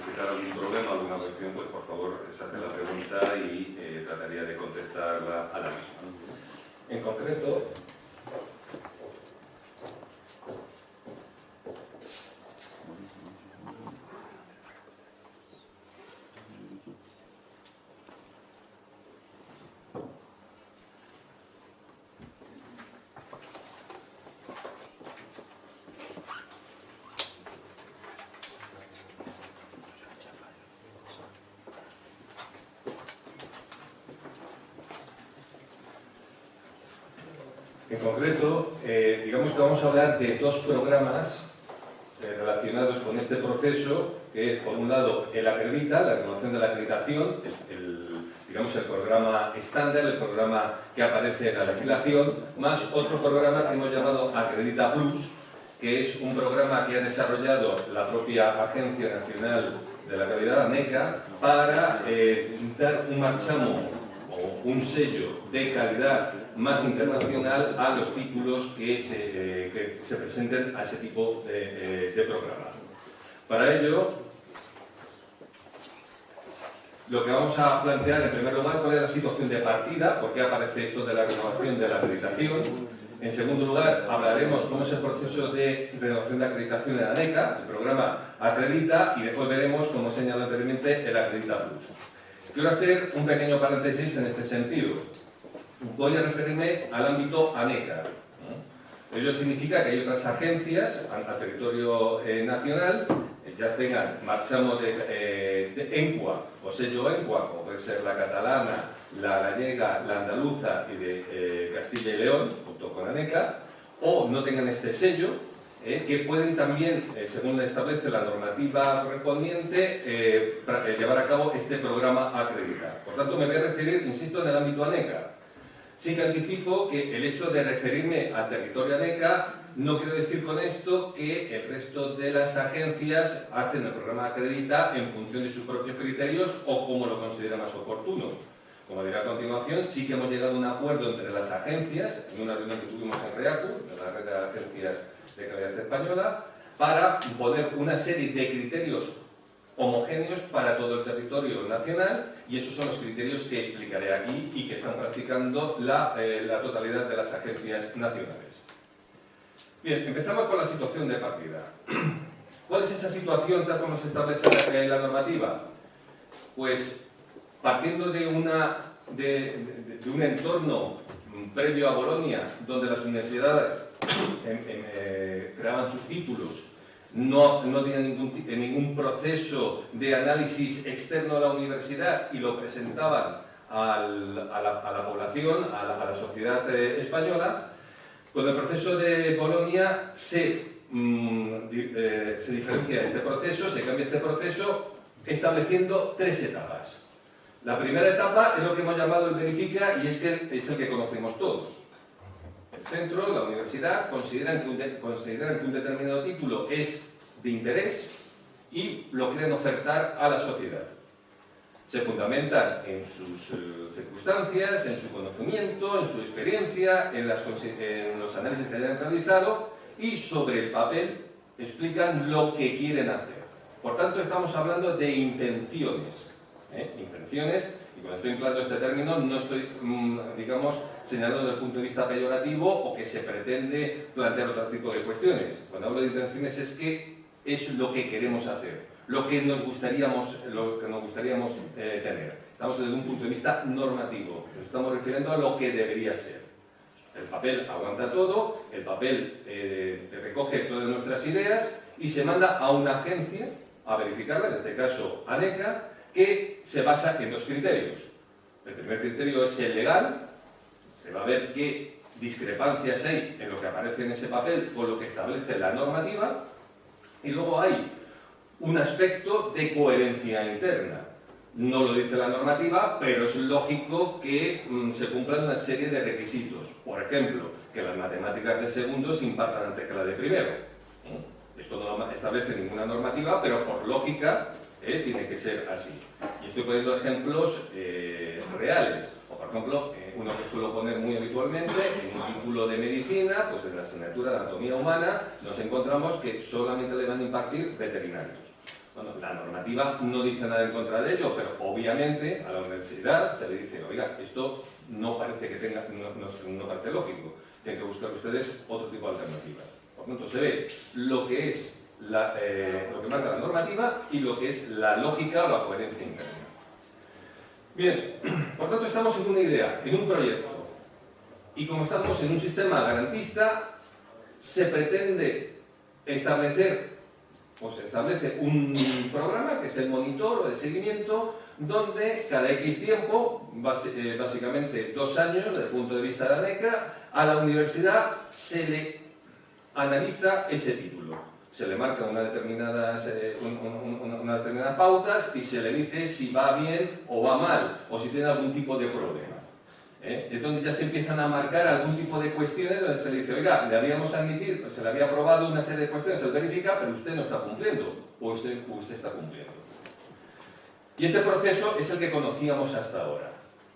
suscitar algún problema, alguna cuestión, pues por favor se hace la pregunta y trataría de contestarla a la misma. En concreto, digamos que vamos a hablar de dos programas relacionados con este proceso, que es, por un lado, el Acredita, la renovación de la acreditación, digamos el programa estándar, el programa que aparece en la legislación, más otro programa que hemos llamado Acredita Plus, que es un programa que ha desarrollado la propia Agencia Nacional de la Calidad, ANECA, para dar un marchamo o un sello de calidad más internacional a los títulos que se presenten a ese tipo de programas. Para ello, lo que vamos a plantear en primer lugar, cuál es la situación de partida, por qué aparece esto de la renovación de la acreditación. En segundo lugar, hablaremos cómo es el proceso de renovación de acreditación en ANECA, el programa Acredita, y después veremos, como he señalado anteriormente, el Acredita Plus. Quiero hacer un pequeño paréntesis en este sentido. Voy a referirme al ámbito ANECA. Ello significa que hay otras agencias al territorio nacional, ya tengan marchamo de ENCUA o sello ENCUA, como puede ser la catalana, la gallega, la andaluza y de Castilla y León, junto con ANECA, o no tengan este sello, que pueden también, según establece la normativa correspondiente, llevar a cabo este programa Acredita. Por tanto, me voy a referir, insisto, en el ámbito ANECA. Sí que anticipo que el hecho de referirme al territorio ANECA no quiero decir con esto que el resto de las agencias hacen el programa Acredita en función de sus propios criterios o como lo consideran más oportuno. Como diré a continuación, sí que hemos llegado a un acuerdo entre las agencias, en una reunión que tuvimos en REACU, en la Red de Agencias de Calidad Española, para poner una serie de criterios homogéneos para todo el territorio nacional, y esos son los criterios que explicaré aquí y que están practicando la totalidad de las agencias nacionales. Bien, empezamos con la situación de partida. ¿Cuál es esa situación tal como se establece la normativa? Pues partiendo de un entorno previo a Bolonia, donde las universidades creaban sus títulos, no tenían ningún proceso de análisis externo a la universidad y lo presentaban a la población, a la sociedad española. Con el proceso de Bolonia se diferencia este proceso, se cambia este proceso estableciendo tres etapas. La primera etapa es lo que hemos llamado el verifica, y es el que conocemos todos. El centro, la universidad, consideran que un determinado título es de interés y lo quieren ofertar a la sociedad. Se fundamentan en sus circunstancias, en su conocimiento, en su experiencia, en los análisis que hayan realizado, y sobre el papel explican lo que quieren hacer. Por tanto, estamos hablando de intenciones. Intenciones, y cuando estoy empleando este término no estoy, digamos, señalando desde el punto de vista peyorativo o que se pretende plantear otro tipo de cuestiones. Cuando hablo de intenciones es que es lo que queremos hacer, lo que nos gustaríamos tener. Estamos desde un punto de vista normativo, nos estamos refiriendo a lo que debería ser. El papel aguanta todo, el papel recoge todas nuestras ideas y se manda a una agencia a verificarla, en este caso ANECA, que se basa en dos criterios. El primer criterio es el legal, se va a ver qué discrepancias hay en lo que aparece en ese papel con lo que establece la normativa, y luego hay un aspecto de coherencia interna. No lo dice la normativa, pero es lógico que se cumplan una serie de requisitos. Por ejemplo, que las matemáticas de segundo se impartan antes que la de primero. Esto no establece ninguna normativa, pero por lógica tiene que ser así. Y estoy poniendo ejemplos reales. O, por ejemplo, uno que suelo poner muy habitualmente, en un título de medicina, pues en la asignatura de anatomía humana, nos encontramos que solamente le van a impartir veterinarios. Bueno, la normativa no dice nada en contra de ello, pero obviamente a la universidad se le dice, oiga, esto no parece que tenga, no parece lógico, tienen que buscar ustedes otro tipo de alternativas. Por tanto, se ve lo que es lo que marca la normativa y lo que es la lógica o la coherencia interna. Bien, por tanto estamos en una idea, en un proyecto, y como estamos en un sistema garantista, se pretende establecer, o se establece un programa que es el monitor o de seguimiento, donde cada X tiempo, básicamente 2 años desde el punto de vista de ANECA, a la universidad se le analiza ese título. Se le marca unas determinadas pautas y se le dice si va bien o va mal, o si tiene algún tipo de problemas. Es donde ya se empiezan a marcar algún tipo de cuestiones donde se le dice, oiga, le habíamos admitido, se le había aprobado una serie de cuestiones, se verifica, pero usted no está cumpliendo, o usted está cumpliendo. Y este proceso es el que conocíamos hasta ahora.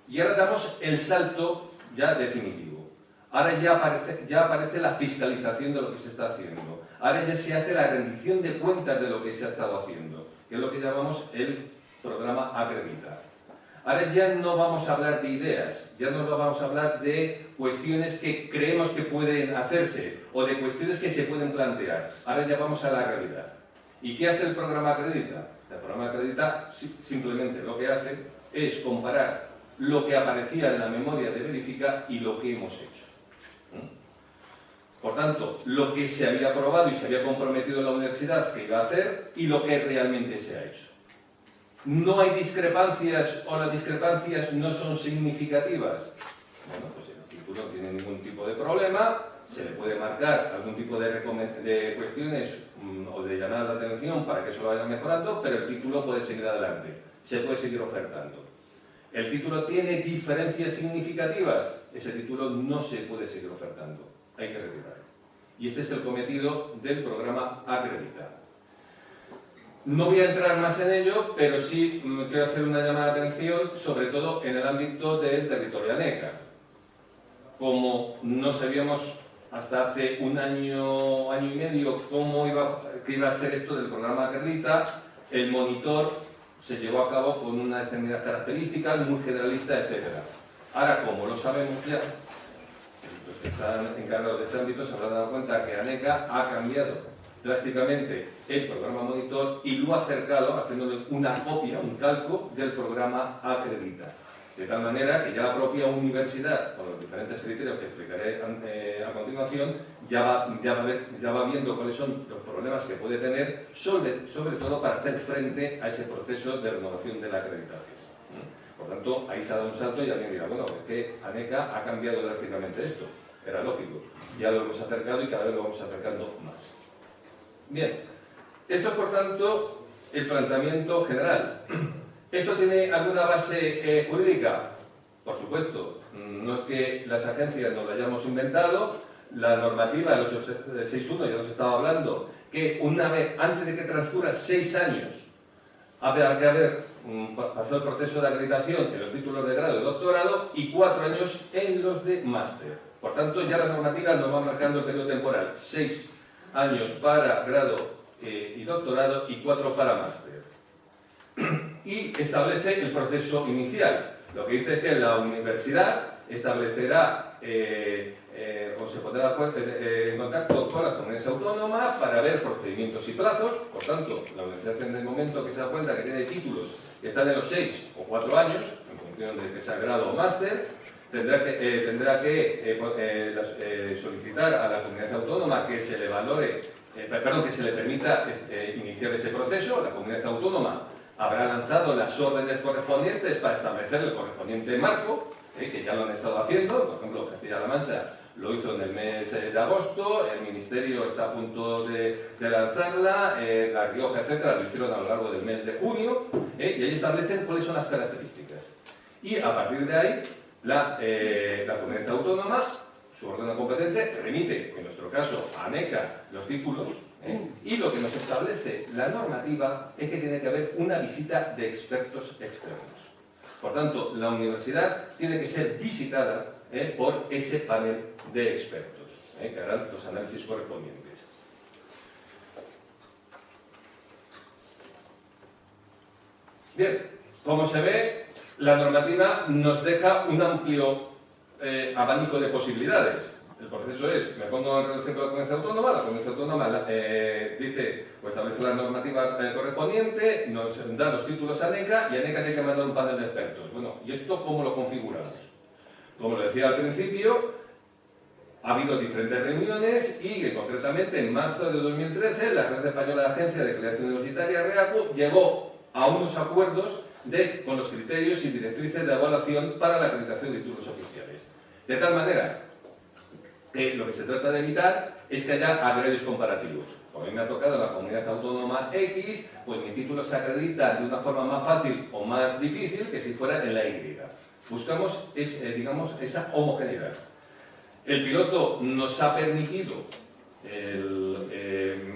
Y ahora damos el salto ya definitivo. Ahora ya aparece la fiscalización de lo que se está haciendo. Ahora ya se hace la rendición de cuentas de lo que se ha estado haciendo, que es lo que llamamos el programa Acredita. Ahora ya no vamos a hablar de ideas, ya no vamos a hablar de cuestiones que creemos que pueden hacerse o de cuestiones que se pueden plantear. Ahora ya vamos a la realidad. ¿Y qué hace el programa Acredita? El programa Acredita simplemente lo que hace es comparar lo que aparecía en la memoria de Verifica y lo que hemos hecho. Por tanto, lo que se había aprobado y se había comprometido en la universidad que iba a hacer y lo que realmente se ha hecho. ¿No hay discrepancias o las discrepancias no son significativas? Bueno, pues el título no tiene ningún tipo de problema, se le puede marcar algún tipo de cuestiones o de llamadas de atención para que eso lo vaya mejorando, pero el título puede seguir adelante, se puede seguir ofertando. ¿El título tiene diferencias significativas? Ese título no se puede seguir ofertando, hay que retirarlo. Y este es el cometido del programa Acredita. No voy a entrar más en ello, pero sí quiero hacer una llamada de atención, sobre todo en el ámbito del territorio ANECA. Como no sabíamos hasta hace un año, año y medio, qué iba a ser esto del programa Acredita, el monitor se llevó a cabo con unas determinadas características, muy generalista, etc. Ahora, como lo sabemos ya, los que están encargados de este ámbito se habrán dado cuenta que ANECA ha cambiado drásticamente el programa Monitor y lo ha acercado haciéndole una copia, un calco del programa Acredita. De tal manera que ya la propia universidad, con los diferentes criterios que explicaré a continuación, ya va viendo cuáles son los problemas que puede tener, sobre todo para hacer frente a ese proceso de renovación de la acreditación. Por tanto, ahí se ha dado un salto y alguien dirá, bueno, es que ANECA ha cambiado drásticamente esto. Era lógico. Ya lo hemos acercado y cada vez lo vamos acercando más. Bien, esto es por tanto el planteamiento general. ¿Esto tiene alguna base jurídica? Por supuesto, no es que las agencias nos la hayamos inventado, la normativa del 861 ya nos estaba hablando, que una vez, antes de que transcurra 6 años, habrá que haber pasado el proceso de acreditación en los títulos de grado y doctorado y 4 años en los de máster. Por tanto, ya la normativa nos va marcando el periodo temporal, 6 años para grado y doctorado y 4 para máster. Y establece el proceso inicial. Lo que dice es que la universidad establecerá o se pondrá en contacto con las comunidades autónomas para ver procedimientos y plazos. Por tanto, la universidad en el momento que se da cuenta que tiene títulos que están en los 6 o 4 años, en función de que sea grado o máster, tendrá que solicitar a la comunidad autónoma que se le valore, que se le permita iniciar ese proceso. La comunidad autónoma habrá lanzado las órdenes correspondientes para establecer el correspondiente marco, que ya lo han estado haciendo. Por ejemplo, Castilla-La Mancha lo hizo en el mes de agosto, el Ministerio está a punto de lanzarla, La Rioja, etcétera, lo hicieron a lo largo del mes de junio, y ahí establecen cuáles son las características. Y a partir de ahí, la comunidad autónoma, su órgano competente, remite, en nuestro caso, a ANECA los títulos, y lo que nos establece la normativa es que tiene que haber una visita de expertos externos. Por tanto, la universidad tiene que ser visitada por ese panel de expertos, que harán los análisis correspondientes. Bien, como se ve, la normativa nos deja un amplio abanico de posibilidades. El proceso es, me pongo en relación con la comunidad autónoma, la comunidad autónoma dice, pues establece la normativa correspondiente, nos da los títulos a ANECA y ANECA tiene que mandar un panel de expertos. Bueno, ¿y esto cómo lo configuramos? Como lo decía al principio, ha habido diferentes reuniones y concretamente en marzo de 2013 la Red Española de Agencias de Calidad Universitaria, REACU, llegó a unos acuerdos con los criterios y directrices de evaluación para la acreditación de títulos oficiales. De tal manera que lo que se trata de evitar es que haya agravios comparativos. Como a mí me ha tocado en la comunidad autónoma X, pues mi título se acredita de una forma más fácil o más difícil que si fuera en la Y. Buscamos digamos, esa homogeneidad. El piloto nos ha permitido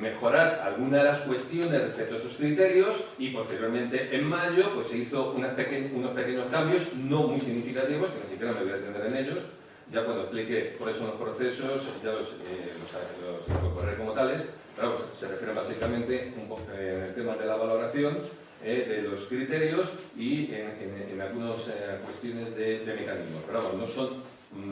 mejorar algunas de las cuestiones respecto a esos criterios y posteriormente en mayo pues, se hizo unos pequeños cambios no muy significativos, que ni siquiera me voy a detener en ellos. Ya cuando explique cuáles son los procesos, ya los incorporaré como tales, pero vamos, se refiere básicamente un poco en el tema de la valoración de los criterios y en algunas cuestiones de mecanismos. Pero vamos, no son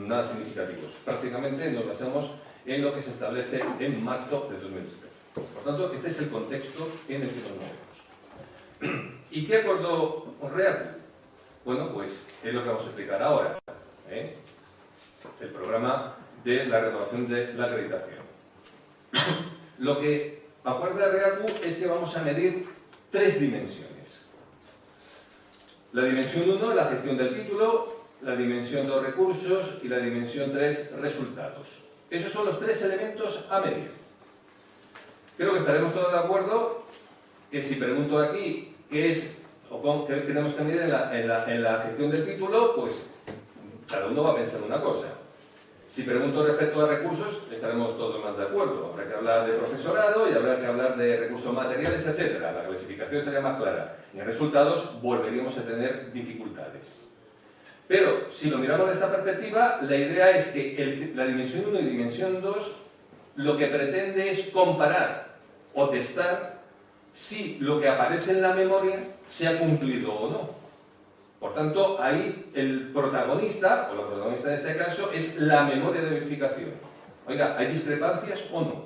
nada significativos. Prácticamente nos basamos en lo que se establece en marzo de 2013. Por tanto, este es el contexto en el que nos movemos. ¿Y qué acordó REACU? Bueno, pues es lo que vamos a explicar ahora. El programa de la renovación de la acreditación. Lo que acuerda REACU es que vamos a medir tres dimensiones. La dimensión 1, la gestión del título, la dimensión 2, recursos y la dimensión 3, resultados. Esos son los tres elementos a medir. Creo que estaremos todos de acuerdo que si pregunto aquí qué es o qué tenemos que medir en la gestión del título, pues cada uno va a pensar una cosa. Si pregunto respecto a recursos, estaremos todos más de acuerdo. Habrá que hablar de profesorado y habrá que hablar de recursos materiales, etc. La clasificación estaría más clara. Y en resultados volveríamos a tener dificultades. Pero, si lo miramos desde esta perspectiva, la idea es que la dimensión 1 y dimensión 2 lo que pretende es comparar o testar si lo que aparece en la memoria se ha cumplido o no. Por tanto, ahí el protagonista, o la protagonista en este caso, es la memoria de verificación. Oiga, ¿hay discrepancias o no?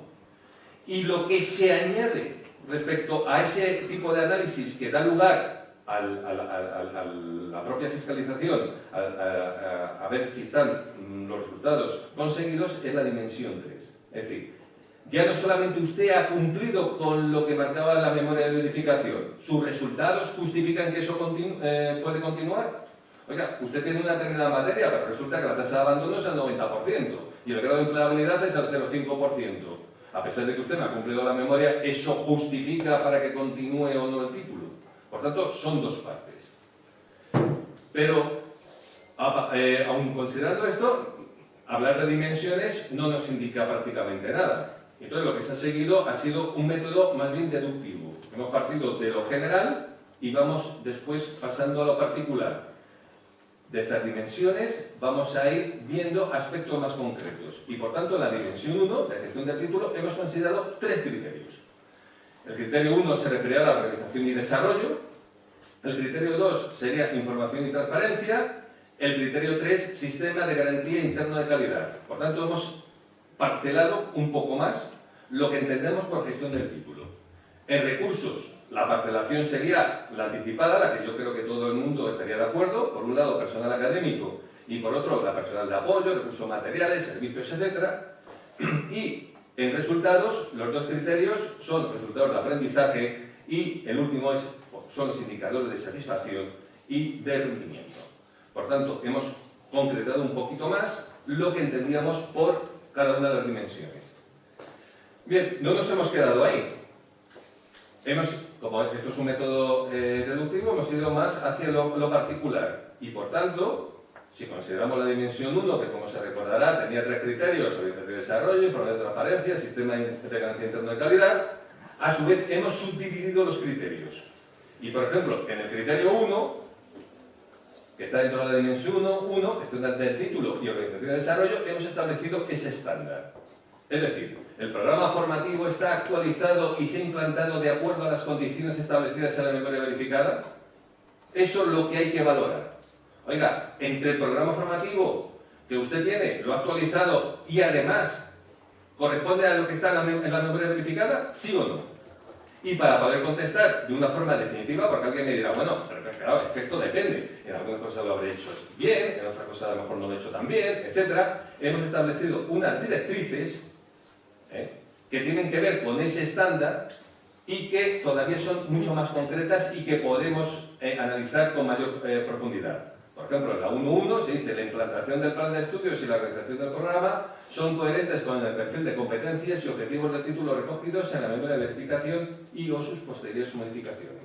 Y lo que se añade respecto a ese tipo de análisis que da lugar a la propia fiscalización, a ver si están los resultados conseguidos, es la dimensión 3. Es decir, ya no solamente usted ha cumplido con lo que marcaba la memoria de verificación, sus resultados justifican que eso puede continuar. Oiga, usted tiene una determinada materia, pero resulta que la tasa de abandono es al 90% y el grado de empleabilidad es al 0,5%. A pesar de que usted no ha cumplido la memoria, ¿eso justifica para que continúe o no el título? Por tanto, son dos partes. Pero, aun considerando esto, hablar de dimensiones no nos indica prácticamente nada. Entonces, lo que se ha seguido ha sido un método más bien deductivo. Hemos partido de lo general y vamos después pasando a lo particular. De estas dimensiones vamos a ir viendo aspectos más concretos. Y por tanto, en la dimensión 1, de gestión del título, hemos considerado tres criterios. El criterio 1 se refería a la organización y desarrollo. El criterio 2 sería información y transparencia. El criterio 3, sistema de garantía interno de calidad. Por tanto, hemos parcelado un poco más lo que entendemos por gestión del título. En recursos, la parcelación sería la anticipada, la que yo creo que todo el mundo estaría de acuerdo. Por un lado, personal académico y por otro, la personal de apoyo, recursos materiales, servicios, etc. Y en resultados, los dos criterios son resultados de aprendizaje y el último son los indicadores de satisfacción y de rendimiento. Por tanto, hemos concretado un poquito más lo que entendíamos por cada una de las dimensiones. Bien, no nos hemos quedado ahí. Como esto es un método deductivo, hemos ido más hacia lo particular. Y por tanto, si consideramos la dimensión 1, que como se recordará tenía tres criterios: orientación de desarrollo, información de transparencia, sistema de garantía interno de calidad, a su vez hemos subdividido los criterios. Y por ejemplo, en el criterio 1, que está dentro de la dimensión 1, gestión del título y organización de desarrollo, hemos establecido ese estándar. Es decir, el programa formativo está actualizado y se ha implantado de acuerdo a las condiciones establecidas en la memoria verificada. Eso es lo que hay que valorar. Oiga, entre el programa formativo que usted tiene, lo ha actualizado y además corresponde a lo que está en la memoria verificada, ¿sí o no? Y para poder contestar de una forma definitiva, porque alguien me dirá, bueno, pero claro, es que esto depende. En algunas cosas lo habré hecho bien, en otras cosas a lo mejor no lo he hecho tan bien, etc. Hemos establecido unas directrices que tienen que ver con ese estándar y que todavía son mucho más concretas y que podemos analizar con mayor profundidad. Por ejemplo, en la 1.1 se dice la implantación del plan de estudios y la realización del programa son coherentes con el perfil de competencias y objetivos del título recogidos en la memoria de verificación y o sus posteriores modificaciones.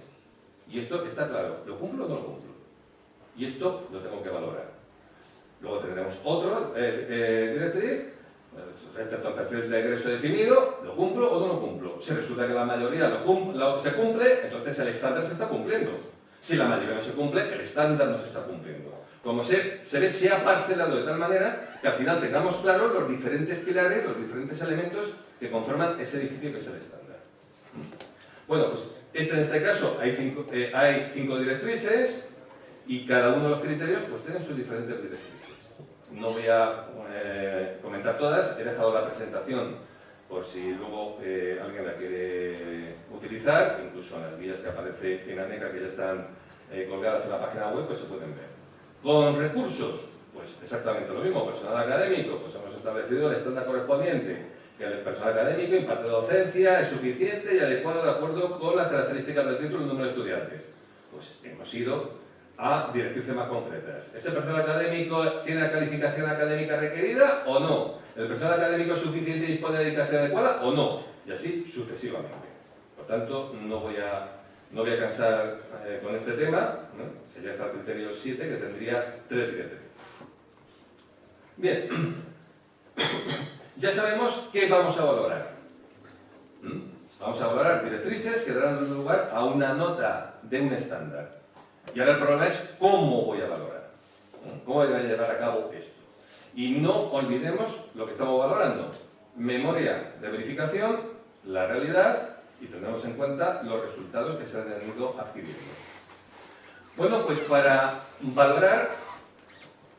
Y esto está claro, ¿lo cumplo o no lo cumplo? Y esto lo tengo que valorar. Luego tendremos otro directriz, respecto al perfil de egreso definido, ¿lo cumplo o no lo cumplo? Si resulta que la mayoría se cumple, entonces el estándar se está cumpliendo. Si la mayoría no se cumple, el estándar no se está cumpliendo. Como se ve, se ha parcelado de tal manera que al final tengamos claros los diferentes pilares, los diferentes elementos que conforman ese edificio que es el estándar. Bueno, pues en este caso hay cinco directrices y cada uno de los criterios pues tiene sus diferentes directrices. No voy a comentar todas, he dejado la presentación por si luego alguien la quiere utilizar, incluso en las guías que aparece en ANECA que ya están colgadas en la página web, pues se pueden ver. Con recursos, pues exactamente lo mismo. Personal académico, pues hemos establecido el estándar correspondiente, que el personal académico imparte docencia, es suficiente y adecuado de acuerdo con las características del título y el número de estudiantes. Pues hemos ido a directrices más concretas. ¿Ese personal académico tiene la calificación académica requerida o no? ¿El personal académico es suficiente y dispone de dedicación adecuada o no? Y así sucesivamente. Por tanto, no voy a cansar con este tema, ¿no? Sería hasta el criterio 7, que tendría 3 directrices. Bien, ya sabemos qué vamos a valorar. Vamos a valorar directrices que darán lugar a una nota de un estándar. Y ahora el problema es cómo voy a valorar, cómo voy a llevar a cabo esto. Y no olvidemos lo que estamos valorando. Memoria de verificación, la realidad, y tendremos en cuenta los resultados que se han ido adquiriendo. Bueno, pues para valorar,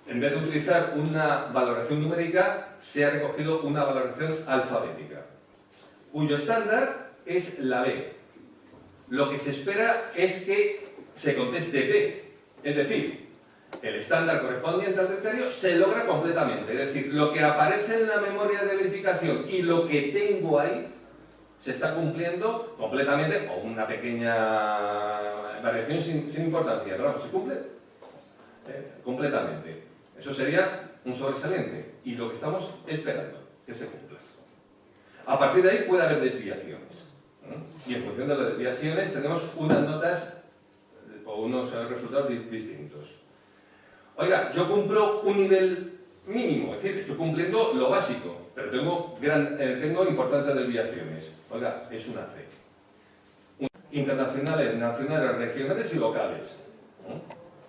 en vez de utilizar una valoración numérica, se ha recogido una valoración alfabética, cuyo estándar es la B. Lo que se espera es que se conteste B, es decir, el estándar correspondiente al criterio se logra completamente, es decir, lo que aparece en la memoria de verificación y lo que tengo ahí se está cumpliendo completamente, o una pequeña variación sin importancia, pero vamos, se cumple completamente. Eso sería un sobresaliente y lo que estamos esperando que se cumpla. A partir de ahí puede haber desviaciones, y en función de las desviaciones tenemos unas notas o unos resultados distintos. Oiga, yo cumplo un nivel mínimo, es decir, estoy cumpliendo lo básico, pero tengo importantes desviaciones. Oiga, es una C. Internacionales, nacionales, regionales y locales.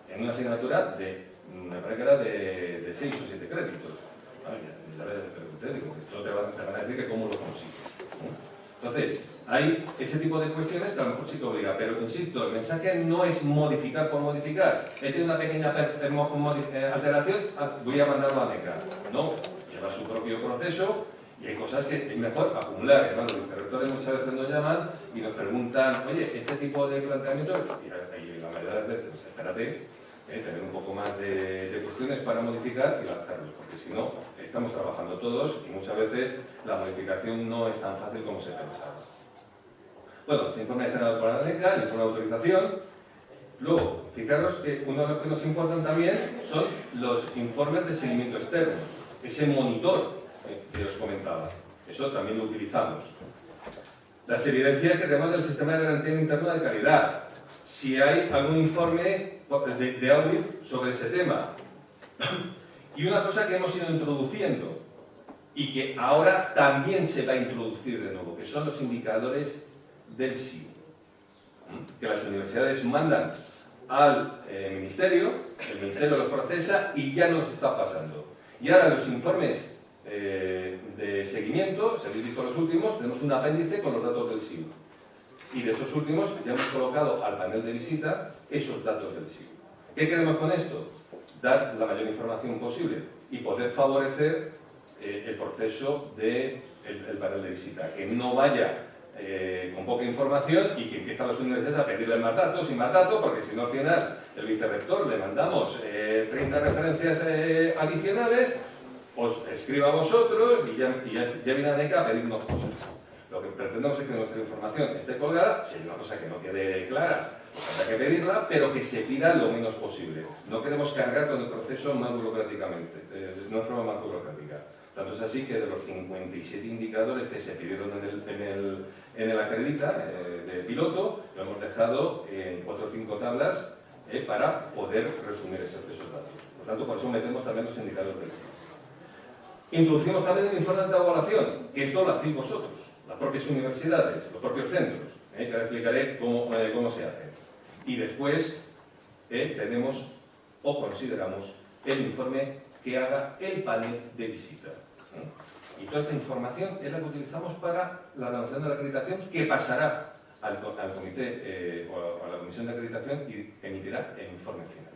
En una asignatura me parece que era de 6 o 7 créditos. Te van a decir que cómo lo consigues. Entonces, hay ese tipo de cuestiones que a lo mejor sí que obliga, pero insisto, el mensaje no es modificar por modificar. He tenido una pequeña alteración, voy a mandarlo a ANECA. No, lleva su propio proceso y hay cosas que es mejor acumular. Además, los interventores muchas veces nos llaman y nos preguntan, oye, este tipo de planteamiento, y la mayoría de las veces, pues, espérate, tener un poco más de cuestiones para modificar y lanzarlos, porque si no, estamos trabajando todos y muchas veces la modificación no es tan fácil como se pensaba. Bueno, se informe generado por la ANECA, el informe de autorización. Luego, fijaros que uno de los que nos importan también son los informes de seguimiento externos, ese monitor que os comentaba. Eso también lo utilizamos. Las evidencias que tenemos del sistema de garantía interna de calidad. Si hay algún informe de audit sobre ese tema. Y una cosa que hemos ido introduciendo y que ahora también se va a introducir de nuevo, que son los indicadores del SIU, que las universidades mandan al ministerio, el ministerio los procesa y ya nos está pasando. Y ahora los informes de seguimiento, si habéis visto los últimos, tenemos un apéndice con los datos del SIU. Y de estos últimos ya hemos colocado al panel de visita esos datos del SIG. ¿Qué queremos con esto? Dar la mayor información posible y poder favorecer el proceso del panel de visita. Que no vaya con poca información y que empiezan las universidades a pedirle más datos y más datos, porque si no al final el vicerrector le mandamos 30 referencias adicionales, os escriba a vosotros y ya viene ANECA a pedirnos cosas. Lo que pretendemos es que nuestra información esté colgada, si hay una cosa que no quede clara, pues habrá que pedirla, pero que se pida lo menos posible. No queremos cargar con el proceso más burocráticamente, de una forma más burocrática. Tanto es así que de los 57 indicadores que se pidieron en el acredita de piloto, lo hemos dejado en 4 o 5 tablas para poder resumir esos datos. Por tanto, por eso metemos también los indicadores del SIG. Introducimos también el informe de evaluación, que esto lo hacéis vosotros, las propias universidades, los propios centros, que ahora explicaré cómo se hace. Y después tenemos o consideramos el informe que haga el panel de visita. Y toda esta información es la que utilizamos para la elaboración de la acreditación, que pasará al comité o a la comisión de acreditación y emitirá el informe final.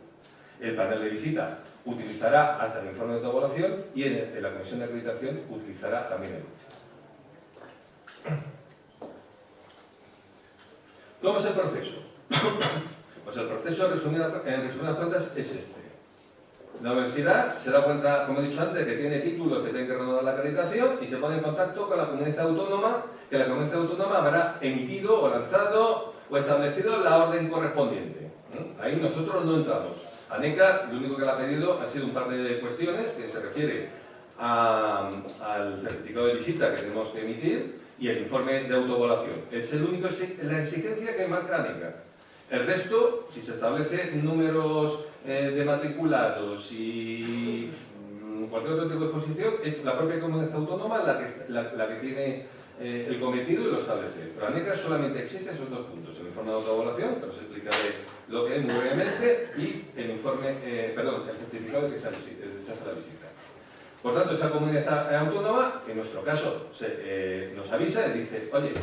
El panel de visita utilizará hasta el informe de autoevaluación y en la comisión de acreditación utilizará también el último. ¿Cómo es el proceso? Pues el proceso, en resumidas cuentas, es este. La universidad se da cuenta, como he dicho antes, que tiene títulos que tienen que renovar la acreditación y se pone en contacto con la comunidad autónoma, que la comunidad autónoma habrá emitido o lanzado o establecido la orden correspondiente. Ahí nosotros no entramos. ANECA, lo único que le ha pedido ha sido un par de cuestiones que se refiere al certificado de visita que tenemos que emitir y el informe de autoevaluación. Es el único, la exigencia que marca ANECA. El resto, si se establecen números de matriculados y cualquier otro tipo de exposición, es la propia comunidad autónoma la que tiene el cometido y lo establece. Pero ANECA solamente exige esos dos puntos: el informe de autoevaluación, que os explicaré lo que es muy brevemente, y el el certificado de que se hace la visita. Por tanto, esa comunidad autónoma, en nuestro caso, nos avisa y dice: oye,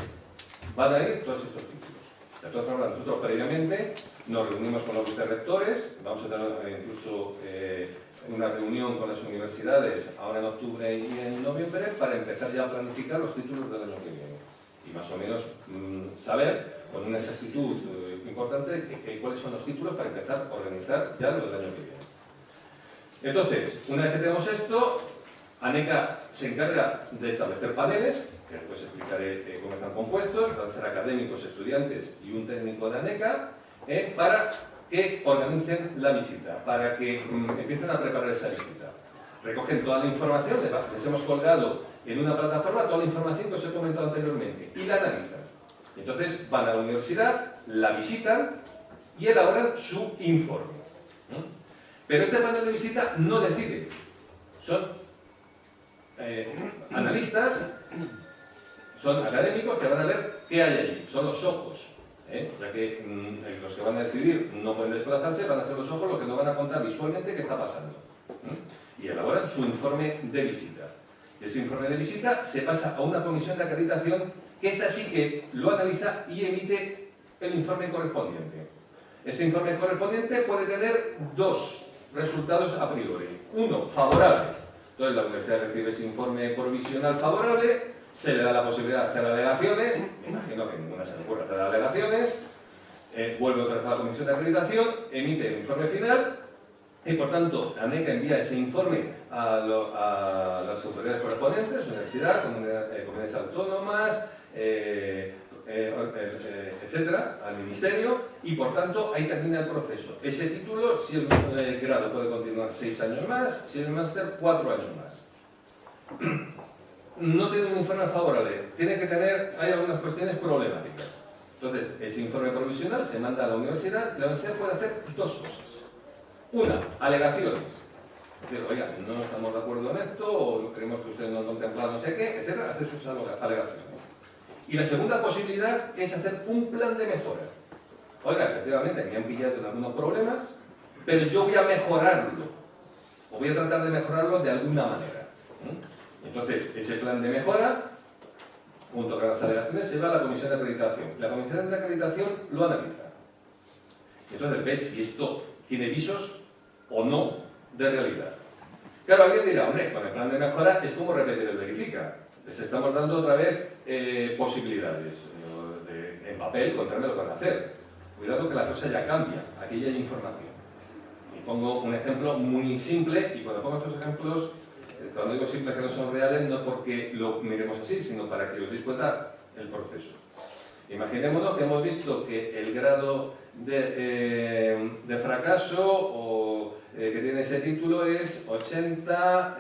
van a ir todos estos títulos. De todas formas, nosotros previamente nos reunimos con los vicerrectores, vamos a tener incluso una reunión con las universidades ahora en octubre y en noviembre para empezar ya a planificar los títulos del año que viene. Y más o menos saber, con una exactitud importante, cuáles son los títulos para empezar a organizar ya lo del año que viene. Entonces, una vez que tenemos esto, ANECA se encarga de establecer paneles, que después explicaré cómo están compuestos, van a ser académicos, estudiantes y un técnico de ANECA, para que organicen la visita, para que empiecen a preparar esa visita. Recogen toda la información, les hemos colgado en una plataforma toda la información que os he comentado anteriormente y la analizan. Entonces van a la universidad, la visitan y elaboran su informe. Pero este panel de visita no decide, son analistas, son académicos que van a ver qué hay allí, son los ojos. Ya que los que van a decidir no pueden desplazarse, van a ser los ojos los que nos van a contar visualmente qué está pasando. Y elaboran su informe de visita. Ese informe de visita se pasa a una comisión de acreditación que esta sí que lo analiza y emite el informe correspondiente. Ese informe correspondiente puede tener dos resultados a priori. Uno, favorable. Entonces la universidad recibe ese informe provisional favorable, se le da la posibilidad de hacer alegaciones, me imagino que ninguna se le ocurre hacer alegaciones, vuelve otra vez a la comisión de acreditación, emite el informe final y por tanto ANECA envía ese informe a las autoridades correspondientes, universidad, comunidades autónomas, etcétera, al ministerio, y por tanto ahí termina el proceso. Ese título, si el grado puede continuar 6 años más, si el máster 4 años más. No tiene un informe favorable, hay algunas cuestiones problemáticas. Entonces, ese informe provisional se manda a la universidad y la universidad puede hacer dos cosas. Una, alegaciones. Es decir, oiga, no estamos de acuerdo en esto, o creemos que ustedes no han contemplado no sé qué, etcétera, hacer sus alegaciones. Y la segunda posibilidad es hacer un plan de mejora. Oiga, efectivamente, me han pillado en algunos problemas, pero yo voy a mejorarlo, o voy a tratar de mejorarlo de alguna manera. Entonces, ese plan de mejora junto con las alegaciones, se va a la comisión de acreditación. La comisión de acreditación lo analiza. Entonces ves si esto tiene visos o no de realidad. Claro, alguien dirá, hombre, con el plan de mejora es como repetir el verifica. Les estamos dando otra vez posibilidades en papel, contrario con hacer. Cuidado que la cosa ya cambia, aquí ya hay información. Y pongo un ejemplo muy simple, y cuando pongo estos ejemplos, cuando digo simples que no son reales, no porque lo miremos así, sino para que os deis cuenta el proceso. Imaginémonos que hemos visto que el grado de fracaso o que tiene ese título es 80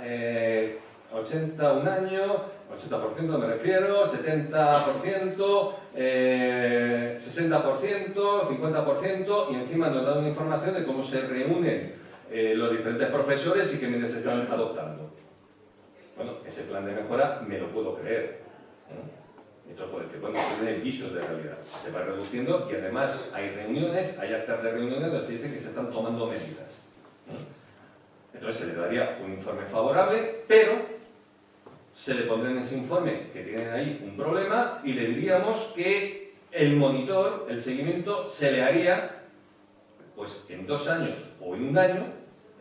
un año, 80% me refiero, 70%, 60%, 50%, y encima nos dan una información de cómo se reúnen los diferentes profesores y qué medidas se están adoptando. Bueno, ese plan de mejora me lo puedo creer. Entonces puedo decir, bueno, tiene visos de realidad. Se va reduciendo y además hay reuniones, hay actas de reuniones donde se dice que se están tomando medidas. Entonces se le daría un informe favorable, pero se le pondría en ese informe que tienen ahí un problema y le diríamos que el monitor, el seguimiento, se le haría pues en 2 años o en 1 año,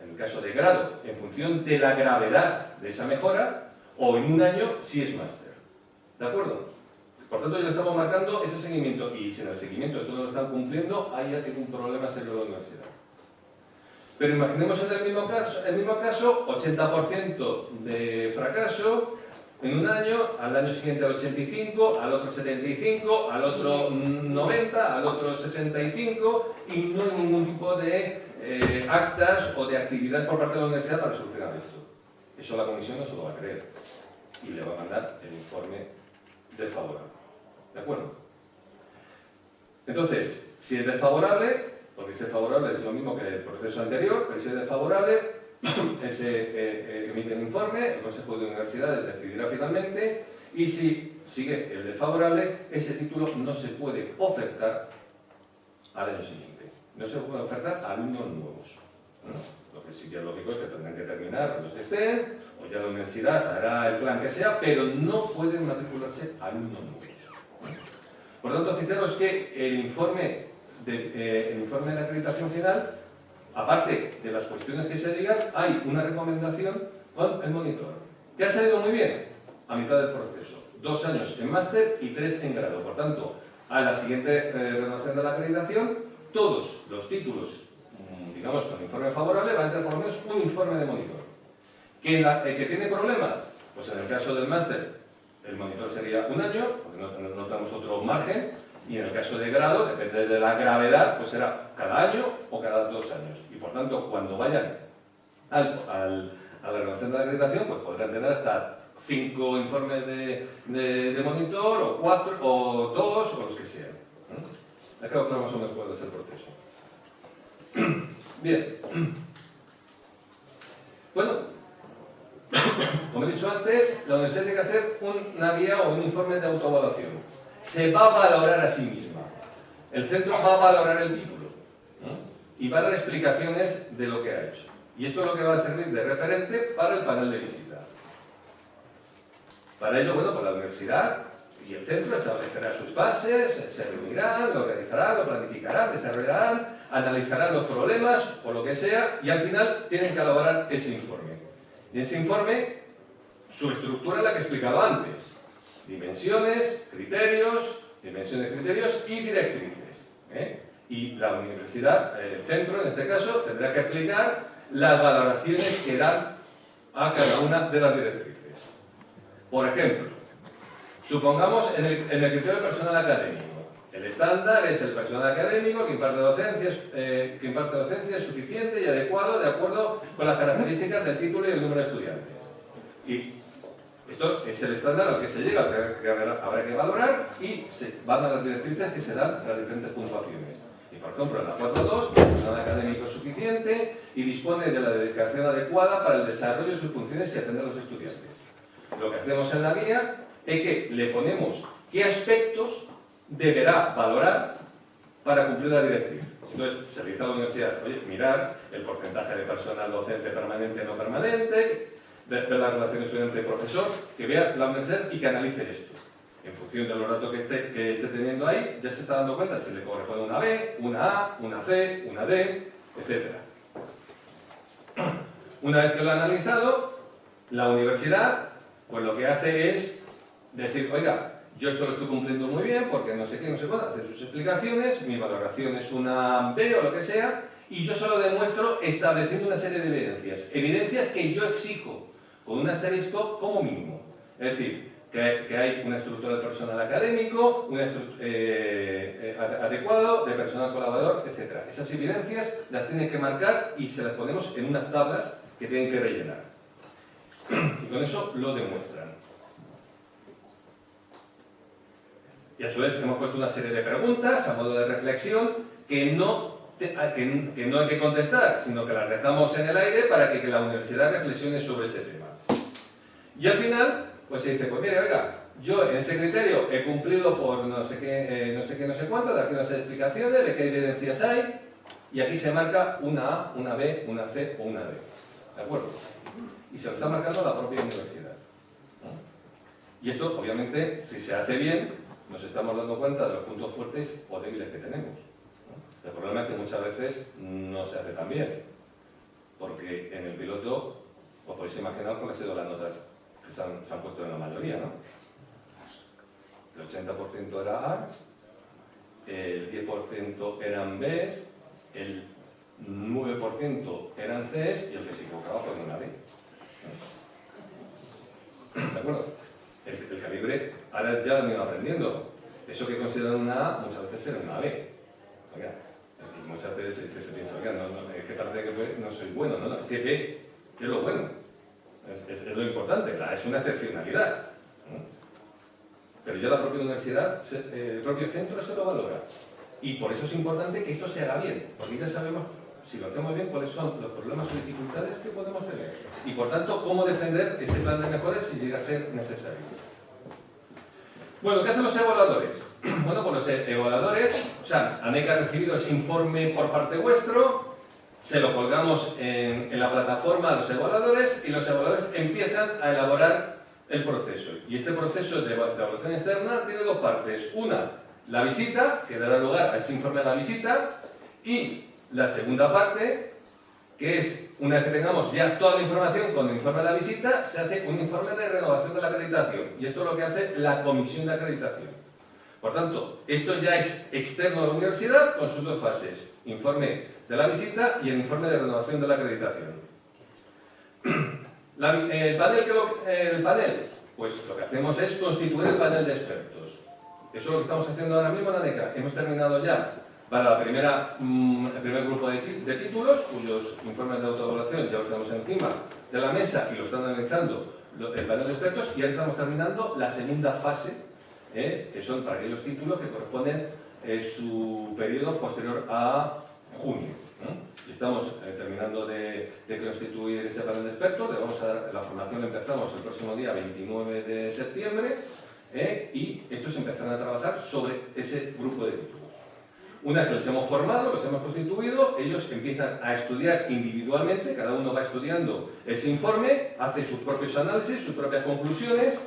en el caso de grado, en función de la gravedad de esa mejora, o en 1 año si es máster. ¿De acuerdo? Por tanto, ya estamos marcando ese seguimiento, y si en el seguimiento esto no lo están cumpliendo, ahí ya tiene un problema serio la universidad. Pero imaginemos en el mismo caso 80% de fracaso en 1 año, al año siguiente 85, al otro 75, al otro 90, al otro 65, y no hay ningún tipo de actas o de actividad por parte de la universidad para solucionar esto. Eso la comisión no se lo va a creer y le va a mandar el informe desfavorable. ¿De acuerdo? Entonces, si es desfavorable, porque si es favorable es lo mismo que el proceso anterior, pero si es desfavorable, se emite un informe, el Consejo de Universidades decidirá finalmente, y si sigue el desfavorable, ese título no se puede ofertar al año siguiente. No se puede ofertar a alumnos nuevos. Lo que sí que es lógico es que tendrán que terminar los que estén, o ya la universidad hará el plan que sea, pero no pueden matricularse alumnos nuevos. Por lo tanto, fijaros que el informe de acreditación final, aparte de las cuestiones que se digan, hay una recomendación con el monitor, que ha salido muy bien a mitad del proceso. 2 años en máster y 3 en grado. Por tanto, a la siguiente renovación de la acreditación, todos los títulos, digamos, con informe favorable, va a entrar por lo menos un informe de monitor. ¿Que tiene problemas? Pues en el caso del máster, el monitor sería 1 año, porque no tenemos otro margen, y en el caso de grado, depende de la gravedad, pues será cada año o cada 2 años. Y por tanto, cuando vayan a la renovación de la acreditación, pues podrán tener hasta 5 informes de monitor, o 4, o 2, o los que sean. Acá claro más o menos cuál es el proceso. Bien. Bueno, como he dicho antes, la universidad tiene que hacer una guía o un informe de autoevaluación. Se va a valorar a sí misma. El centro va a valorar el título, ¿no? Y va a dar explicaciones de lo que ha hecho. Y esto es lo que va a servir de referente para el panel de visita. Para ello, bueno, pues la universidad y el centro establecerán sus bases, se reunirán, lo organizarán, lo planificarán, desarrollarán, analizarán los problemas o lo que sea, y al final tienen que elaborar ese informe. Y ese informe, su estructura es la que he explicado antes. Dimensiones, criterios y directrices. Y la universidad, el centro en este caso, tendrá que aplicar las valoraciones que dan a cada una de las directrices. Por ejemplo, supongamos en el criterio de personal académico. El estándar es el personal académico que imparte docencia es suficiente y adecuado de acuerdo con las características del título y el número de estudiantes. Y esto es el estándar al que se llega, que habrá que valorar, y se van a las directrices que se dan las diferentes puntuaciones. Y por ejemplo, en la 4.2, el personal académico es suficiente y dispone de la dedicación adecuada para el desarrollo de sus funciones y atender a los estudiantes. Lo que hacemos en la guía es que le ponemos qué aspectos deberá valorar para cumplir la directriz. Entonces, se le dice a la universidad, oye, mirar el porcentaje de personal docente permanente y no permanente, ver la relación estudiante-profesor, que vea la universidad y que analice esto. En función de los datos que esté teniendo ahí, ya se está dando cuenta si le corresponde una B, una A, una C, una D, etc. Una vez que lo ha analizado, la universidad pues lo que hace es decir, oiga, yo esto lo estoy cumpliendo muy bien porque no sé qué, no sé cuándo, hacer sus explicaciones, mi valoración es una B o lo que sea, y yo solo demuestro estableciendo una serie de evidencias. Evidencias que yo exijo con un asterisco como mínimo. Es decir, que hay una estructura de personal académico, adecuado, de personal colaborador, etc. Esas evidencias las tienen que marcar y se las ponemos en unas tablas que tienen que rellenar. Y con eso lo demuestran. Y a su vez hemos puesto una serie de preguntas a modo de reflexión que no hay que contestar, sino que las dejamos en el aire para que la universidad reflexione sobre ese tema. Y al final, pues se dice, pues mire, oiga, yo en ese criterio he cumplido por no sé qué, no sé cuánto, de aquí unas explicaciones de qué evidencias hay, y aquí se marca una A, una B, una C o una D. ¿De acuerdo? Y se lo está marcando la propia universidad. Y esto, obviamente, si se hace bien, nos estamos dando cuenta de los puntos fuertes o débiles que tenemos. El problema es que muchas veces no se hace tan bien, porque en el piloto os podéis imaginar cuáles han sido las notas que se han puesto en la mayoría, ¿no? El 80% era A, el 10% eran Bs, el 9% eran Cs y el que se equivocaba fue una D. ¿De acuerdo? El calibre, ahora ya lo han ido aprendiendo. Eso que consideran una A, muchas veces era una B. Oiga, y muchas veces se piensa, oiga, es que parece que no soy bueno, no, es que B es lo bueno. Es lo importante, es una excepcionalidad. Pero ya la propia universidad, el propio centro se lo valora. Y por eso es importante que esto se haga bien, porque ya sabemos, si lo hacemos bien, cuáles son los problemas o dificultades que podemos tener. Y por tanto, cómo defender ese plan de mejoras si llega a ser necesario. Bueno, ¿qué hacen los evaluadores? Bueno, pues los evaluadores, o sea, ANECA ha recibido ese informe por parte vuestro, se lo colgamos en la plataforma a los evaluadores y los evaluadores empiezan a elaborar el proceso. Y este proceso de evaluación externa tiene dos partes. Una, la visita, que dará lugar a ese informe de la visita, y la segunda parte, que es, una vez que tengamos ya toda la información con el informe de la visita, se hace un informe de renovación de la acreditación. Y esto es lo que hace la comisión de acreditación. Por tanto, esto ya es externo a la universidad con sus dos fases. Informe de la visita y el informe de renovación de la acreditación. El panel, pues lo que hacemos es constituir el panel de expertos. Eso es lo que estamos haciendo ahora mismo en ANECA. Hemos terminado ya para el primer grupo de títulos, cuyos informes de autoevaluación ya los tenemos encima de la mesa y lo están analizando el panel de expertos, y ahora estamos terminando la segunda fase, que son para aquellos títulos que corresponden su periodo posterior a junio. Y estamos terminando de constituir ese panel de expertos. La formación la empezamos el próximo día 29 de septiembre y estos empezarán a trabajar sobre ese grupo de títulos. Una vez que los hemos formado, los hemos constituido, ellos empiezan a estudiar individualmente, cada uno va estudiando ese informe, hace sus propios análisis, sus propias conclusiones.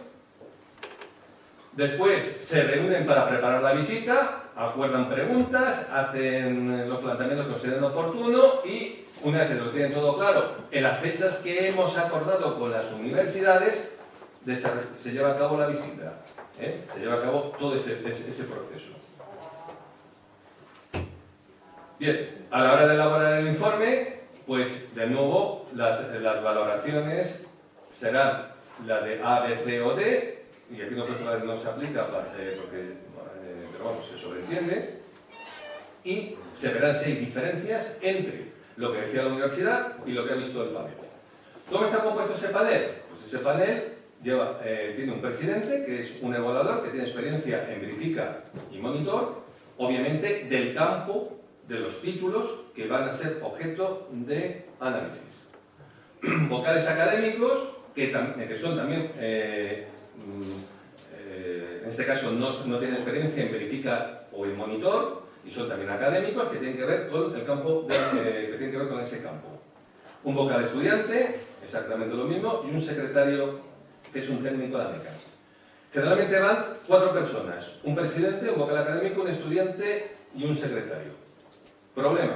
Después se reúnen para preparar la visita, acuerdan preguntas, hacen los planteamientos que consideren oportuno y, una vez que lo tienen todo claro, en las fechas que hemos acordado con las universidades, se lleva a cabo la visita. Se lleva a cabo todo ese proceso. Bien, a la hora de elaborar el informe, pues de nuevo las valoraciones serán la de A, B, C o D, y aquí no se aplica porque pero vamos, se sobreentiende, y se verán si hay diferencias entre lo que decía la universidad y lo que ha visto el panel. ¿Cómo está compuesto ese panel? Pues ese panel tiene un presidente, que es un evaluador que tiene experiencia en verifica y monitor, obviamente del campo de los títulos que van a ser objeto de análisis. Vocales académicos, que son también, en este caso no tienen experiencia en verifica o en monitor, y son también académicos que tienen que ver con el campo, que tienen que ver con ese campo. Un vocal estudiante, exactamente lo mismo, y un secretario que es un técnico de ANECA. Generalmente van 4 personas, un presidente, un vocal académico, un estudiante y un secretario. Problema: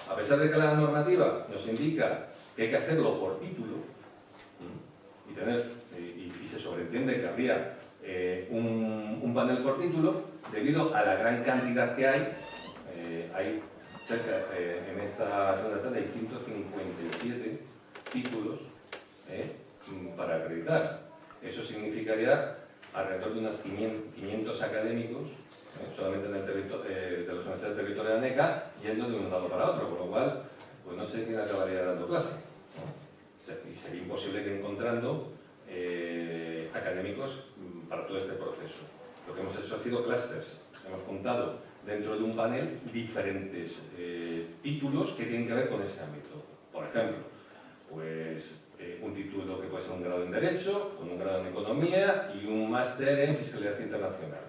a pesar de que la normativa nos indica que hay que hacerlo por título, y se sobreentiende que habría un panel por título, debido a la gran cantidad que hay en esta segunda tanda hay 157 títulos para acreditar. Eso significaría alrededor de unos 500 académicos, solamente de las universidades del territorio de ANECA, yendo de un lado para otro, con lo cual, pues no sé quién acabaría dando clase, ¿no? Y sería imposible que encontrando académicos para todo este proceso. Lo que hemos hecho ha sido clústeres. Hemos juntado dentro de un panel diferentes títulos que tienen que ver con ese ámbito. Por ejemplo, pues un título que puede ser un grado en Derecho, con un grado en Economía y un máster en Fiscalidad Internacional.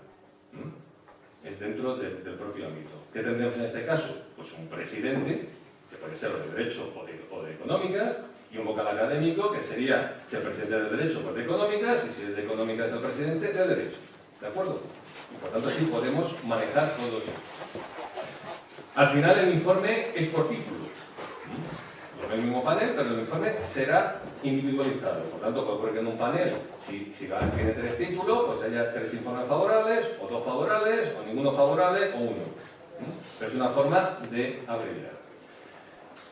Es dentro del propio ámbito. ¿Qué tendríamos en este caso? Pues un presidente, que puede ser de Derecho o de Económicas, y un vocal académico, que sería, si el presidente es de Derecho, pues de Económicas, y si es de Económicas el presidente, de Derecho. ¿De acuerdo? Y por tanto, así podemos manejar todos ellos. Al final, el informe es por título. No es el mismo panel, pero el informe será individualizado. Por tanto, puede ocurrir que en un panel, si tiene 3 títulos, pues haya 3 informes favorables, o 2 favorables, o ninguno favorable, o uno. Pero es una forma de abreviar.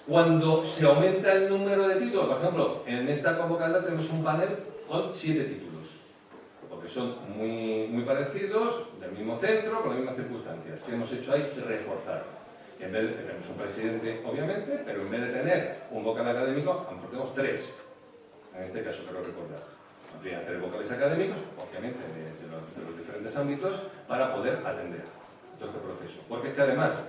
Cuando se aumenta el número de títulos, por ejemplo, en esta convocatoria tenemos un panel con 7 títulos, porque son muy parecidos, del mismo centro, con las mismas circunstancias. ¿Qué hemos hecho ahí? Reforzar. En vez de tenemos un presidente, obviamente, pero en vez de tener un vocal académico, a lo mejor tenemos 3. En este caso, quiero recordar. Habría 3 vocales académicos, obviamente, de los diferentes ámbitos, para poder atender todo este proceso. Porque es que además,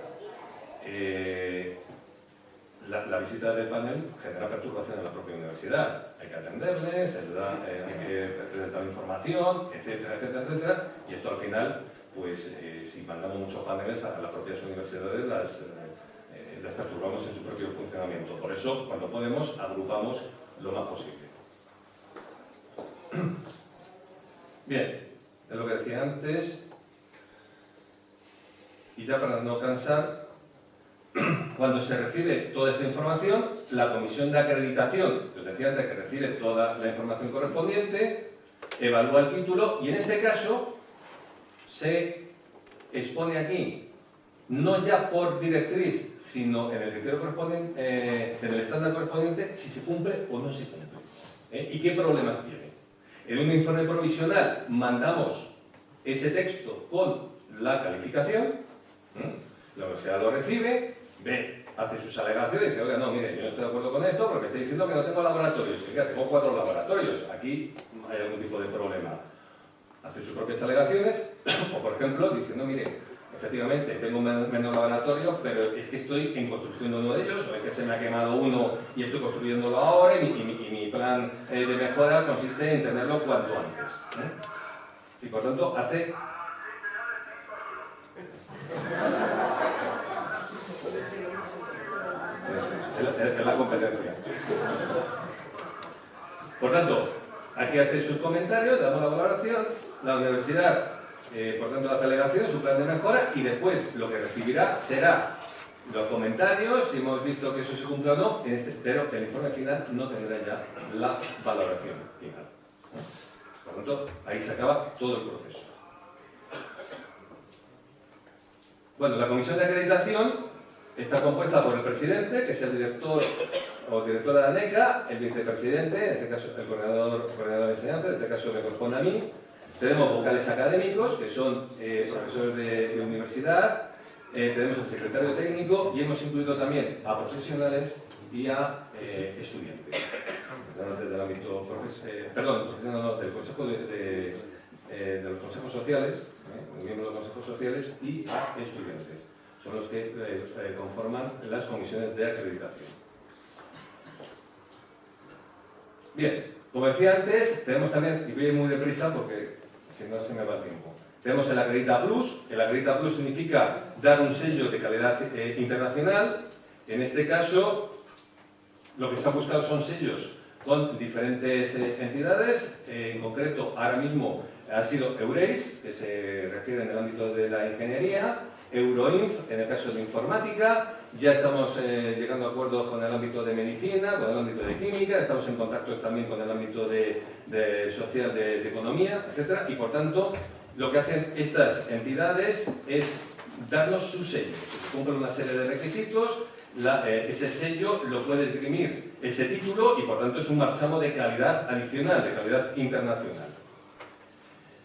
la visita del panel genera perturbación en la propia universidad. Hay que atenderles, hay que presentar información, etcétera, etcétera, etcétera. Y esto al final, pues si mandamos muchos paneles a las propias universidades, las perturbamos en su propio funcionamiento. Por eso, cuando podemos, agrupamos lo más posible. Bien, es lo que decía antes. Y ya para no cansar, cuando se recibe toda esta información, la comisión de acreditación, que os decía antes, que recibe toda la información correspondiente, evalúa el título y en este caso se expone aquí, no ya por directriz, sino en el criterio correspondiente, en el estándar correspondiente, si se cumple o no se cumple. ¿Y qué problemas tiene? En un informe provisional mandamos ese texto con la calificación, la universidad lo recibe, hace sus alegaciones y dice, oiga, no, mire, yo no estoy de acuerdo con esto porque estoy diciendo que no tengo laboratorios. Y oiga, tengo 4 laboratorios, aquí hay algún tipo de problema. Hace sus propias alegaciones, o por ejemplo, diciendo, mire, efectivamente, tengo menos laboratorios, pero es que estoy en construcción de uno de ellos, o es que se me ha quemado uno y estoy construyéndolo ahora, y mi plan de mejora consiste en tenerlo cuanto antes. Y por tanto, hace... Es la competencia. Por tanto, aquí hace sus comentarios, damos la valoración, la universidad, por tanto, hace alegaciones, su plan de mejora, y después lo que recibirá será los comentarios, si hemos visto que eso se cumple o no, pero el informe final no tendrá ya la valoración final. Por tanto, ahí se acaba todo el proceso. Bueno, la comisión de acreditación está compuesta por el presidente, que es el director o directora de ANECA, el vicepresidente, en este caso el coordinador de enseñanza, en este caso me corresponde a mí. Tenemos vocales académicos, que son profesores de universidad, tenemos el secretario técnico y hemos incluido también a profesionales y a estudiantes. Del ámbito del Consejo de los Consejos Sociales, miembros de los Consejos Sociales y a estudiantes. Son los que conforman las comisiones de acreditación. Bien, como decía antes, tenemos también, y voy a ir muy deprisa porque si no se me va el tiempo, tenemos el Acredita Plus. El Acredita Plus significa dar un sello de calidad internacional. En este caso, lo que se ha buscado son sellos con diferentes entidades. En concreto, ahora mismo ha sido Eureis, que se refiere en el ámbito de la ingeniería, Euroinf, en el caso de informática, ya estamos llegando a acuerdos con el ámbito de medicina, con el ámbito de química, estamos en contacto también con el ámbito de social, de economía, etc. Y por tanto, lo que hacen estas entidades es darnos su sello. Se cumplen una serie de requisitos, ese sello lo puede imprimir ese título y por tanto es un marchamo de calidad adicional, de calidad internacional.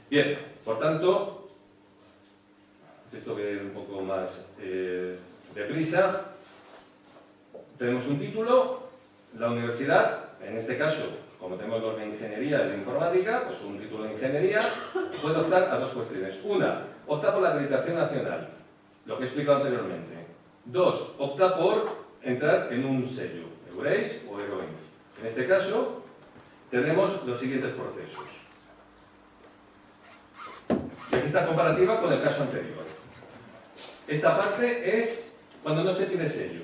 Bien, por tanto, esto que es un poco más deprisa, tenemos un título, la universidad, en este caso, como tenemos los de ingeniería y de informática, pues un título de ingeniería puede optar a dos cuestiones. Una, opta por la acreditación nacional, lo que he explicado anteriormente. Dos, opta por entrar en un sello, Eureis o Euroinf. En este caso, tenemos los siguientes procesos. Y aquí está comparativa con el caso anterior. Esta parte es cuando no se tiene sello.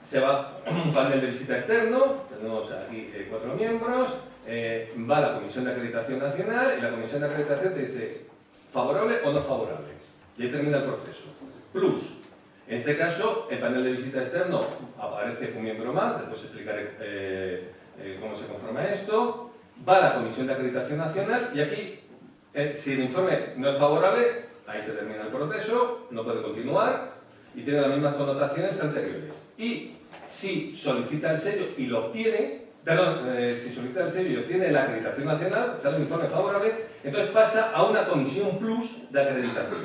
Se va a un panel de visita externo, tenemos aquí 4 miembros, va a la Comisión de Acreditación Nacional y la Comisión de Acreditación te dice favorable o no favorable. Y ahí termina el proceso. Plus, en este caso, el panel de visita externo aparece un miembro más, después explicaré cómo se conforma esto, va a la Comisión de Acreditación Nacional y aquí, si el informe no es favorable, ahí se termina el proceso, no puede continuar y tiene las mismas connotaciones que anteriores. Y si solicita el sello y lo obtiene, si solicita el sello y obtiene la acreditación nacional, sale un informe favorable, entonces pasa a una comisión plus de acreditación.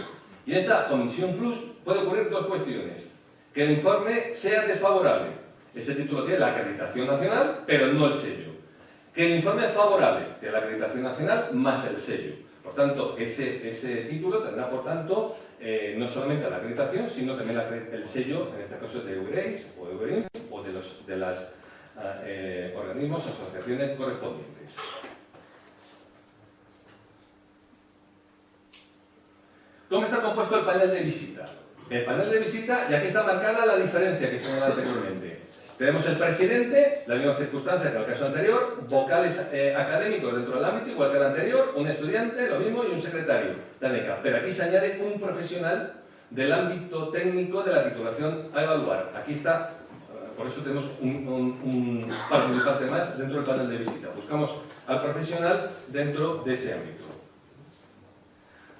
Y en esta comisión plus puede ocurrir dos cuestiones. Que el informe sea desfavorable. Ese título tiene la acreditación nacional, pero no el sello. Que el informe es favorable, tiene la acreditación nacional más el sello. Por tanto, ese título tendrá, por tanto, no solamente la acreditación, sino también el sello, en este caso de Eureis o Euroinf, o de los organismos o asociaciones correspondientes. ¿Cómo está compuesto el panel de visita? El panel de visita, y aquí está marcada la diferencia que señalaba anteriormente. Tenemos el presidente, la misma circunstancia que en el caso anterior, vocales académicos dentro del ámbito, igual que el anterior, un estudiante, lo mismo, y un secretario de ANECA. Pero aquí se añade un profesional del ámbito técnico de la titulación a evaluar. Aquí está, por eso tenemos un participante más dentro del panel de visita. Buscamos al profesional dentro de ese ámbito.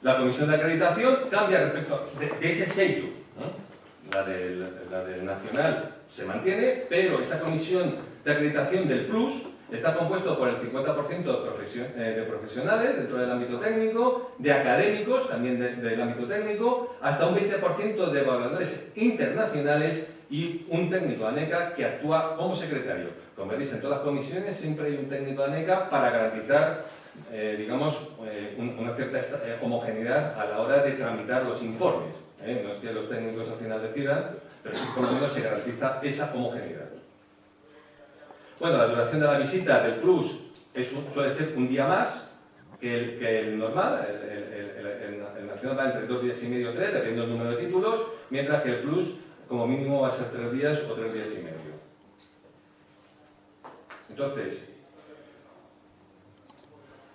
La comisión de acreditación cambia respecto de ese sello, ¿no? La del nacional se mantiene, pero esa comisión de acreditación del Plus está compuesto por el 50% de profesionales dentro del ámbito técnico, de académicos también del ámbito técnico, hasta un 20% de evaluadores internacionales y un técnico de ANECA que actúa como secretario. Como veréis, en todas las comisiones siempre hay un técnico de ANECA para garantizar digamos, una cierta homogeneidad a la hora de tramitar los informes. No es que los técnicos al final decidan, pero sí por lo menos se garantiza esa homogeneidad. Bueno, la duración de la visita del Plus suele ser un día más que el normal. El nacional va entre 2 días y medio, 3, dependiendo del número de títulos, mientras que el Plus como mínimo va a ser 3 días o 3 días y medio. Entonces,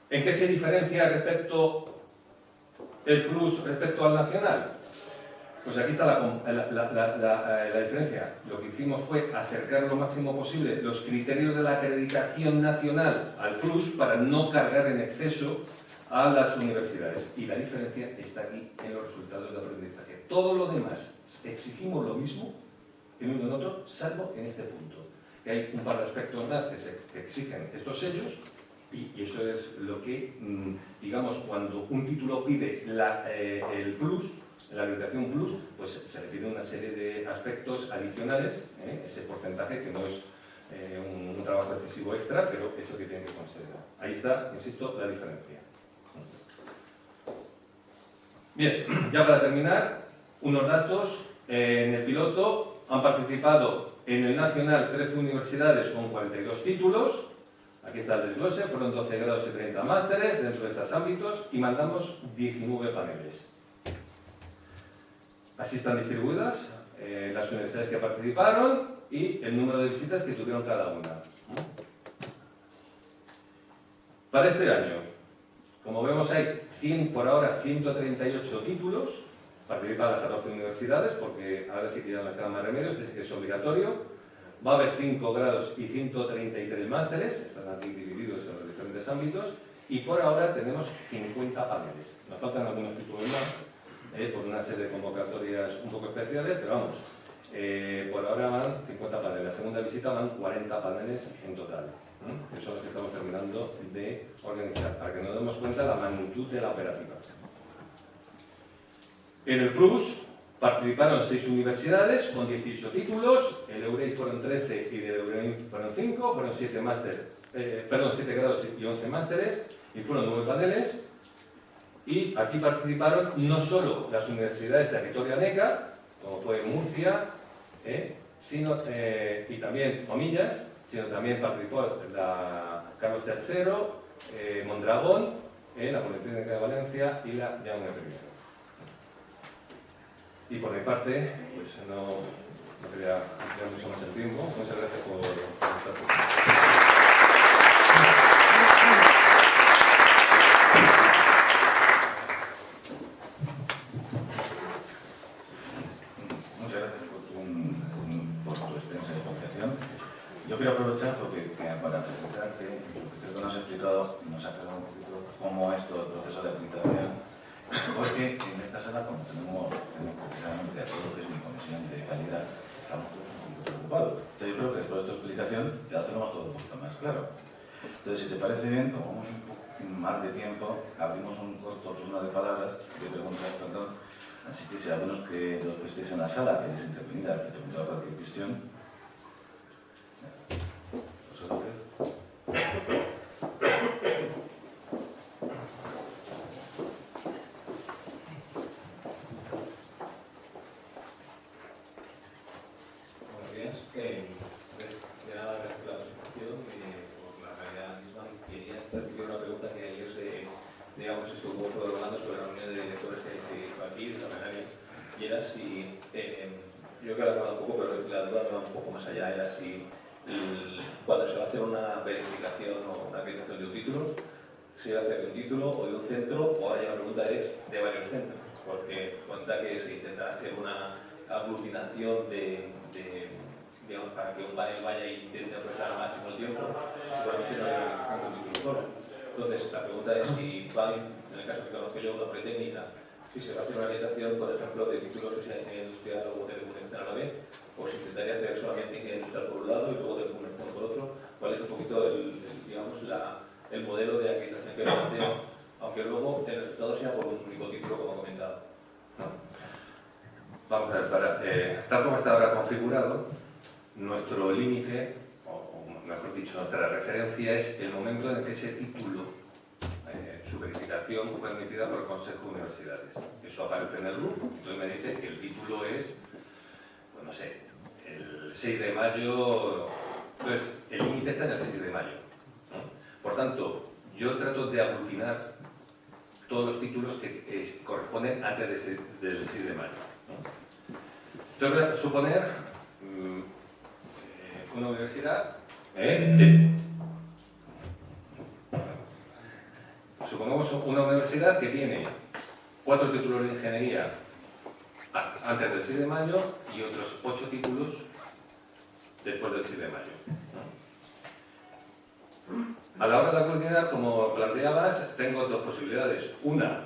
¿en qué se diferencia el Plus respecto al nacional? Pues aquí está la diferencia. Lo que hicimos fue acercar lo máximo posible los criterios de la acreditación nacional al Plus para no cargar en exceso a las universidades. Y la diferencia está aquí en los resultados de aprendizaje. Todo lo demás exigimos lo mismo en uno y en otro, salvo en este punto. Que hay un par de aspectos más que exigen estos sellos. Y eso es lo que, digamos, cuando un título pide el plus, la acreditación plus, pues se le pide una serie de aspectos adicionales, ese porcentaje que no es un trabajo excesivo extra, pero es lo que tiene que considerar. Ahí está, insisto, la diferencia. Bien, ya para terminar, unos datos. En el piloto han participado en el nacional 13 universidades con 42 títulos. Aquí está el desglose, fueron 12 grados y 30 másteres dentro de estos ámbitos y mandamos 19 paneles. Así están distribuidas las universidades que participaron y el número de visitas que tuvieron cada una. Para este año, Como vemos, hay por ahora 138 títulos, participan las 14 universidades, porque ahora sí que ya no les queda más remedios, es que es obligatorio. Va a haber 5 grados y 133 másteres, están aquí divididos en los diferentes ámbitos, y por ahora tenemos 50 paneles. Nos faltan algunos títulos más, por una serie de convocatorias un poco especiales, pero vamos, por ahora van 50 paneles. La segunda visita van 40 paneles en total, que son los que estamos terminando de organizar, para que nos demos cuenta de la magnitud de la operativa. En el Plus participaron 6 universidades con 18 títulos, el EUREI fueron 13 y del EUREI fueron 5, fueron 7 grados y 11 másteres, y fueron 9 paneles. Y aquí participaron no solo las universidades de territorio ANECA, como fue Murcia, y también Comillas, sino también participó la Carlos III, Mondragón, la Politécnica de Valencia y la Jaume I. Y por mi parte, pues no quería ampliar mucho más el tiempo. Muchas gracias por estar aquí. Muchas gracias por tu extensa explicación. Yo quiero aprovechar para presentarte, porque creo que nos has explicado, nos ha quedado un poquito cómo es todo el proceso de aplicación. Porque en esta sala, como tenemos precisamente a todos los de mi comisión de calidad, estamos todos un poquito preocupados. Entonces yo creo que después de tu explicación ya lo tenemos todo un poquito más claro. Entonces, si te parece bien, como vamos un poco más de tiempo, abrimos un corto turno de palabras, de preguntas, perdón. Así que si algunos de los que estéis en la sala queréis intervenir, hacer preguntar cualquier cuestión. ¿Vosotros? Yo creo que la un poco, pero la duda me va un poco más allá, era si cuando se va a hacer una verificación o una acreditación de un título, se va a hacer de un título o de un centro, o ahora ya la pregunta es de varios centros, porque cuenta que se intenta hacer una aglutinación digamos, para que un panel vaya e intente aprovechar al máximo el tiempo, seguramente no hay una verificación de un título solo. Entonces, la pregunta es si van, en el caso que conozco yo, una Politécnica, si se va a hacer una acreditación, por ejemplo, de títulos que sea ingeniería industrial o telecomunicación a la vez, o si intentaría hacer solamente ingeniería industrial por un lado y luego telecomunicación por otro, cuál es un poquito el modelo de acreditación que planteo, aunque luego el resultado sea por un único título, como he comentado. Vamos a ver, tal como está ahora configurado, nuestro límite, o mejor dicho, nuestra referencia es el momento en que ese título, su verificación fue emitida por el Consejo de Universidades. Eso aparece en el RUP, entonces me dice que el título es, pues no sé, el 6 de mayo, entonces el límite está en el 6 de mayo, ¿no? Por tanto, yo trato de aglutinar todos los títulos que corresponden antes del 6 de mayo, ¿no? Entonces voy a suponer una universidad, supongamos una universidad que tiene 4 títulos de ingeniería antes del 6 de mayo y otros 8 títulos después del 6 de mayo. A la hora de aglutinar, como planteabas, tengo dos posibilidades. Una,